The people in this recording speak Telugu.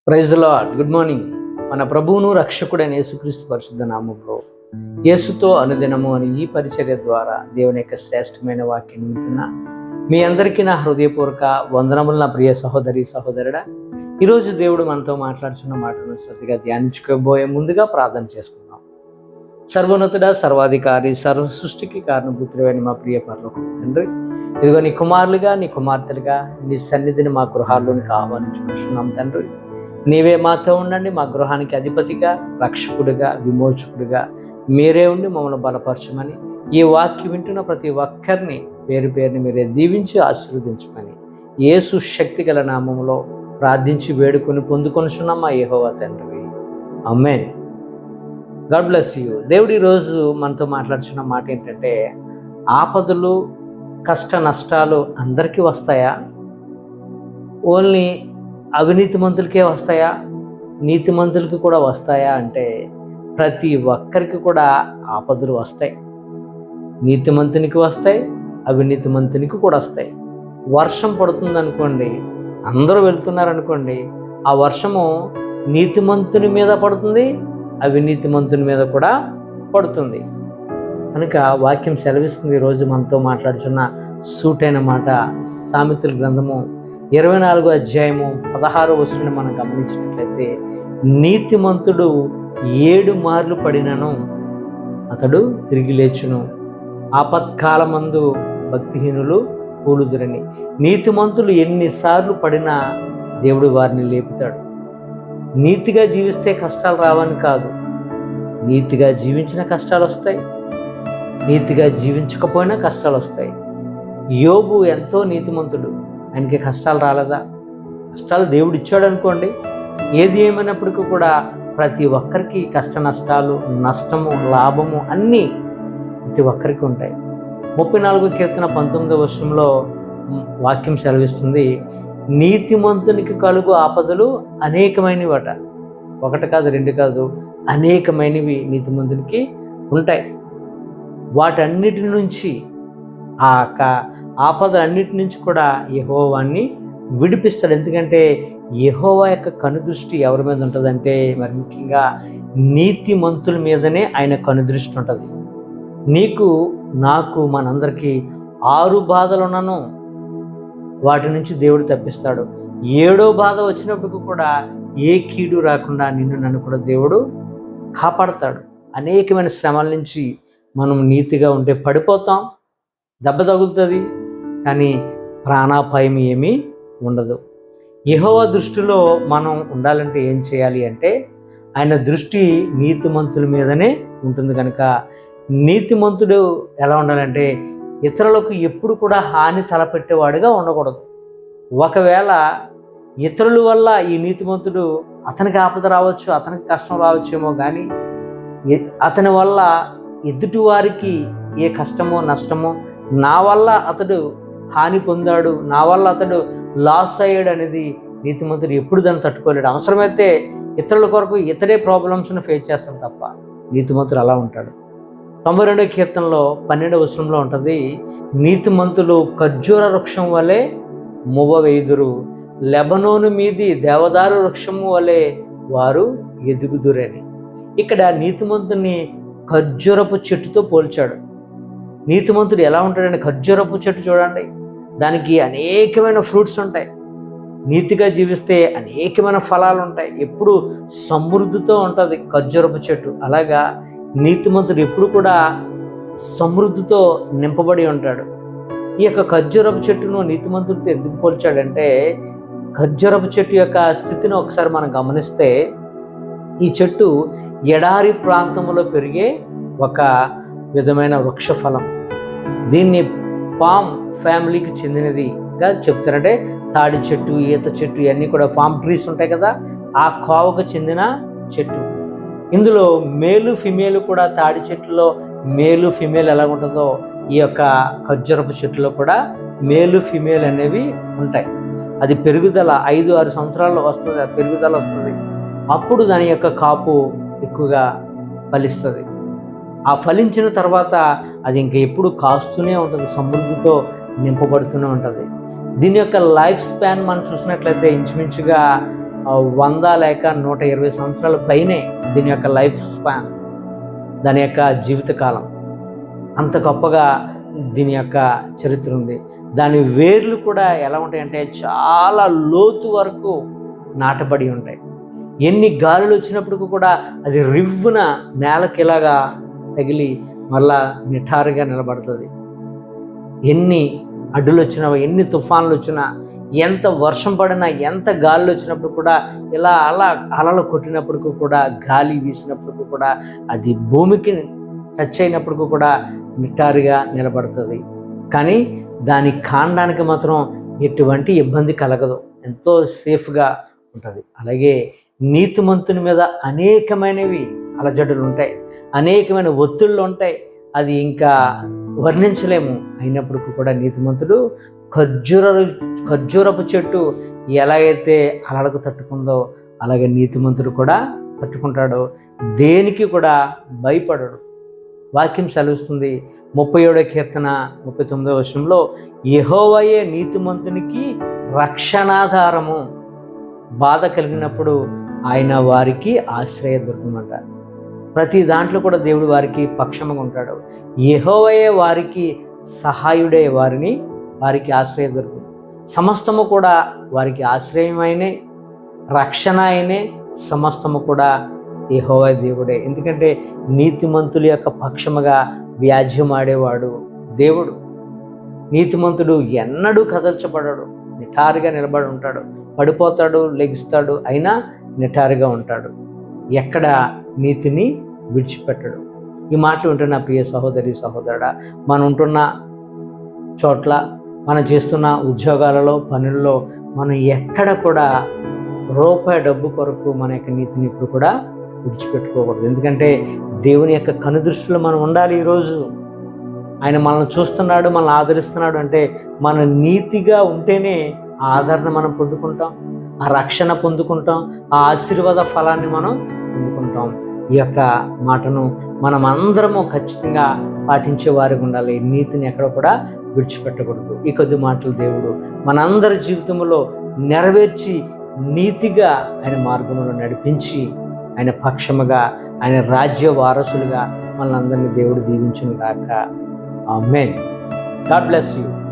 Praise the lord. Good morning. మన ప్రభువును రక్షకుడైన యేసుక్రీస్తు పరిశుద్ధ నామములో యేసుతో అనుదినము అని ఈ పరిచర్య ద్వారా దేవుని యొక్క శ్రేష్టమైన వాక్యం వింటున్నా మీ అందరికీ నా హృదయపూర్వక వందనములు. నా ప్రియ సహోదరి సహోదరుడా, ఈరోజు దేవుడు మనతో మాట్లాడుతున్న మాటను శ్రద్ధగా ధ్యానించుకోబోయే ముందుగా ప్రార్థన చేసుకుందాం. సర్వోన్నతుడా, సర్వాధికారి, సర్వ సృష్టికి కారణభూతుడైన మా ప్రియ పరలోక తండ్రి, ఇదిగో నీ కుమారులుగా నీ కుమార్తెలుగా నీ సన్నిధిని మా గృహాల్లోనికి ఆహ్వానించుకుంటున్నాం తండ్రి. నీవే మాతో ఉండండి. మా గృహానికి అధిపతిగా, రక్షకుడిగా, విమోచకుడిగా మీరే ఉండి మమ్మల్ని బలపరచమని, ఈ వాక్యం వింటున్న ప్రతి ఒక్కరిని పేరు పేరుని మీరే దీవించి ఆశీర్వదించమని యేసు శక్తి గల నామములో ప్రార్థించి వేడుకొని పొందుకొనుచున్నాం మా యెహోవా తండ్రి. ఆమేన్. God bless you. దేవుడు ఈరోజు మనతో మాట్లాడుతున్న మాట ఏంటంటే, ఆపదలు కష్ట నష్టాలు అందరికీ వస్తాయా? ఓన్లీ అవినీతిమంతులకే వస్తాయా? నీతిమంతులకి కూడా వస్తాయా అంటే, ప్రతి ఒక్కరికి కూడా ఆపదలు వస్తాయి. నీతిమంతునికి వస్తాయి, అవినీతిమంతునికి కూడా వస్తాయి. వర్షం పడుతుంది అనుకోండి, అందరూ వెళ్తున్నారనుకోండి, ఆ వర్షము నీతిమంతుని మీద పడుతుంది, అవినీతిమంతుని మీద కూడా పడుతుంది. కనుక వాక్యం సెలవిస్తుంది. ఈరోజు మనతో మాట్లాడుతున్న సూటైన మాట సామెతల గ్రంథము 24వ అధ్యాయము 16వ వచనాన్ని మనం గమనించినట్లయితే, నీతిమంతుడు 7 మార్లు పడినను అతడు తిరిగి లేచును, ఆపత్కాలమందు భక్తిహీనులు కూలుదురని. నీతిమంతులు ఎన్నిసార్లు పడినా దేవుడు వారిని లేపుతాడు. నీతిగా జీవిస్తే కష్టాలు రావని కాదు, నీతిగా జీవించిన కష్టాలు వస్తాయి, నీతిగా జీవించకపోయినా కష్టాలు వస్తాయి. యోబు ఎంతో నీతిమంతుడు, ఆయనకి కష్టాలు రాలేదా? కష్టాలు దేవుడు ఇచ్చాడు అనుకోండి. ఏది ఏమైనప్పటికీ కూడా ప్రతి ఒక్కరికి కష్ట నష్టాలు, నష్టము, లాభము అన్నీ ప్రతి ఒక్కరికి ఉంటాయి. 34వ కీర్తన 19వ వచనంలో వాక్యం సెలవిస్తుంది, నీతిమంతునికి కలుగు ఆపదలు అనేకమైనవట. ఒకటి కాదు, రెండు కాదు, అనేకమైనవి నీతిమంతునికి ఉంటాయి. వాటన్నిటి నుంచి, ఆ ఆపదలన్నిటి నుంచి కూడా యెహోవాని విడిపిస్తాడు. ఎందుకంటే యెహోవా యొక్క కనుదృష్టి ఎవరి మీద ఉంటుందంటే, మరి ముఖ్యంగా నీతిమంతుల మీదనే ఆయన కనుదృష్టి ఉంటుంది. నీకు, నాకు, మనందరికీ 6 బాధలున్నాను, వాటి నుంచి దేవుడు తప్పిస్తాడు. 7వ బాధ వచ్చినప్పటికీ కూడా ఏ కీడు రాకుండా నిన్ను నన్ను కూడా దేవుడు కాపాడతాడు. అనేకమైన శ్రమల నుంచి మనం నీతిగా ఉంటే పడిపోతాం, దెబ్బ తగులుతుంది, కానీ ప్రాణాపాయం ఏమీ ఉండదు. యెహోవా దృష్టిలో మనం ఉండాలంటే ఏం చేయాలి అంటే, ఆయన దృష్టి నీతిమంతుల మీదనే ఉంటుంది. కనుక నీతిమంతుడు ఎలా ఉండాలంటే, ఇతరులకు ఎప్పుడు కూడా హాని తలపెట్టేవాడుగా ఉండకూడదు. ఒకవేళ ఇతరుల వల్ల ఈ నీతిమంతుడు, అతనికి ఆపద రావచ్చు, అతనికి కష్టం రావచ్చేమో, కానీ అతని వల్ల ఎదుటి వారికి ఏ కష్టమో నష్టమో, నా వల్ల అతడు హాని పొందాడు, నా వల్ల అతడు లాస్ అయ్యాడు అనేది నీతిమంతుడు ఎప్పుడు దాన్ని తట్టుకోలేడు. అవసరమైతే ఇతరుల కొరకు ఇతడే ప్రాబ్లమ్స్ను ఫేస్ చేస్తాడు తప్ప, నీతిమంతుడు అలా ఉంటాడు. 92వ కీర్తనలో 12వ వచనంలో ఉంటుంది, నీతిమంతులు ఖర్జూర వృక్షం వలె మువ్వ వేయుదురు, లెబనోను మీది దేవదారు వృక్షము వలె వారు ఎదుగుదురని. ఇక్కడ నీతిమంతుని ఖర్జూరపు చెట్టుతో పోల్చాడు. నీతిమంతుడు ఎలా ఉంటాడంటే, ఖర్జూరపు చెట్టు చూడండి, దానికి అనేకమైన ఫ్రూట్స్ ఉంటాయి. నీతిగా జీవిస్తే అనేకమైన ఫలాలు ఉంటాయి, ఎప్పుడు సమృద్ధితో ఉంటుంది ఖర్జూరపు చెట్టు. అలాగా నీతిమంతుడు ఎప్పుడు కూడా సమృద్ధితో నింపబడి ఉంటాడు. ఈ యొక్క ఖర్జూరపు చెట్టును నీతిమంతుడితో ఎందుకు పోల్చాడంటే, ఖర్జూరపు చెట్టు యొక్క స్థితిని ఒకసారి మనం గమనిస్తే, ఈ చెట్టు ఎడారి ప్రాంతంలో పెరిగే ఒక విధమైన వృక్ష ఫలం. దీన్ని పామ్ ఫ్యామిలీకి చెందినదిగా చెప్తారంటే, తాడి చెట్టు, ఈత చెట్టు ఇవన్నీ కూడా పామ్ ట్రీస్ ఉంటాయి కదా, ఆ కోవకు చెందిన చెట్టు. ఇందులో మేలు ఫిమేలు కూడా, తాడి చెట్టులో మేలు ఫిమేల్ ఎలా ఉంటుందో, ఈ యొక్క ఖర్జూరపు చెట్టులో కూడా మేలు ఫిమేల్ అనేవి ఉంటాయి. అది పెరుగుదల 5-6 సంవత్సరాల్లో వస్తుంది, ఆ పెరుగుదల వస్తుంది. అప్పుడు దాని యొక్క కాపు ఎక్కువగా ఫలిస్తుంది. ఆ ఫలించిన తర్వాత అది ఇంకా ఎప్పుడు కాస్తూనే ఉంటుంది, సమృద్ధితో నింపబడుతూనే ఉంటుంది. దీని యొక్క లైఫ్ స్పాన్ మనం చూసినట్లయితే ఇంచుమించుగా 100 లేక 120 సంవత్సరాల పైనే దీని యొక్క లైఫ్ స్పాన్, దాని యొక్క జీవితకాలం. అంత గొప్పగా దీని యొక్క చరిత్ర ఉంది. దాని వేర్లు కూడా ఎలా ఉంటాయంటే చాలా లోతు వరకు నాటబడి ఉంటాయి. ఎన్ని గాలులు వచ్చినప్పటికీ కూడా అది రివ్వున నేలకి ఇలాగా తగిలి మళ్ళా నిఠారుగా నిలబడుతుంది. ఎన్ని అడ్డులు వచ్చినా, ఎన్ని తుఫాన్లు వచ్చినా, ఎంత వర్షం పడినా, ఎంత గాలులు వచ్చినప్పుడు కూడా, ఇలా అలలు కొట్టినప్పటికీ కూడా, గాలి వీసినప్పటికీ కూడా, అది భూమికి టచ్ అయినప్పటికీ కూడా నిటారుగా నిలబడుతుంది. కానీ దాని కాండానికి మాత్రం ఎటువంటి ఇబ్బంది కలగదు, ఎంతో సేఫ్గా ఉంటుంది. అలాగే నీతిమంతుని మీద అనేకమైనవి అలజడులు ఉంటాయి, అనేకమైన ఒత్తిళ్ళు ఉంటాయి, అది ఇంకా వర్ణించలేము. అయినప్పటికీ కూడా నీతిమంతుడు ఖర్జూరపు చెట్టు ఎలాగైతే అలలకు తట్టుకుందో అలాగే నీతిమంతుడు కూడా తట్టుకుంటాడు, దేనికి కూడా భయపడడు. వాక్యం సెలవిస్తుంది 37వ కీర్తన 39వ వచనంలో, యెహోవాయే నీతిమంతునికి రక్షణాధారము, బాధ కలిగినప్పుడు ఆయన వారికి ఆశ్రయదుర్గం అంటారు. ప్రతి దాంట్లో కూడా దేవుడు వారికి పక్షముగా ఉంటాడు. యెహోవాయే వారికి సహాయుడే, వారికి ఆశ్రయదుర్గం. సమస్తము కూడా వారికి ఆశ్రయమైనే, రక్షణ అయినే, సమస్తము కూడా యెహోవా దేవుడే. ఎందుకంటే నీతిమంతుల యొక్క పక్షముగా వ్యాజ్యం ఆడేవాడు దేవుడు. నీతిమంతుడు ఎన్నడూ కదల్చబడడు, నిఠారుగా నిలబడి ఉంటాడు. పడిపోతాడు, లెగిస్తాడు, అయినా నిఠారుగా ఉంటాడు. ఎక్కడ నీతిని విడిచిపెట్టడు. ఈ మాటలు ఉంటున్న ప్రియ సహోదరి సహోదరుడా, మనం ఉంటున్న చోట్ల, మనం చేస్తున్న ఉద్యోగాలలో, పనుల్లో మనం ఎక్కడ కూడా రూపాయి డబ్బు కొరకు మన యొక్క నీతిని ఇప్పుడు కూడా విడిచిపెట్టుకోకూడదు. ఎందుకంటే దేవుని యొక్క కనుదృష్టిలో మనం ఉండాలి. ఈరోజు ఆయన మనల్ని చూస్తున్నాడు, మనల్ని ఆదరిస్తున్నాడు అంటే మన నీతిగా ఉంటేనే ఆ ఆదరణ మనం పొందుకుంటాం, ఆ రక్షణ పొందుకుంటాం, ఆ ఆశీర్వాద ఫలాన్ని మనం పొందుకుంటాం. ఈ యొక్క మాటను మనం అందరము ఖచ్చితంగా పాటించే వారికి ఉండాలి. నీతిని ఎక్కడ కూడా విడిచిపెట్టకూడదు. ఈ కొద్ది మాటలు దేవుడు మనందరి జీవితంలో నెరవేర్చి నీతిగా ఆయన మార్గంలో నడిపించి ఆయన పక్షముగా, ఆయన రాజ్య వారసులుగా మనల్ని అందరినీ దేవుడు దీవించును గాక. ఆమేన్. God bless you.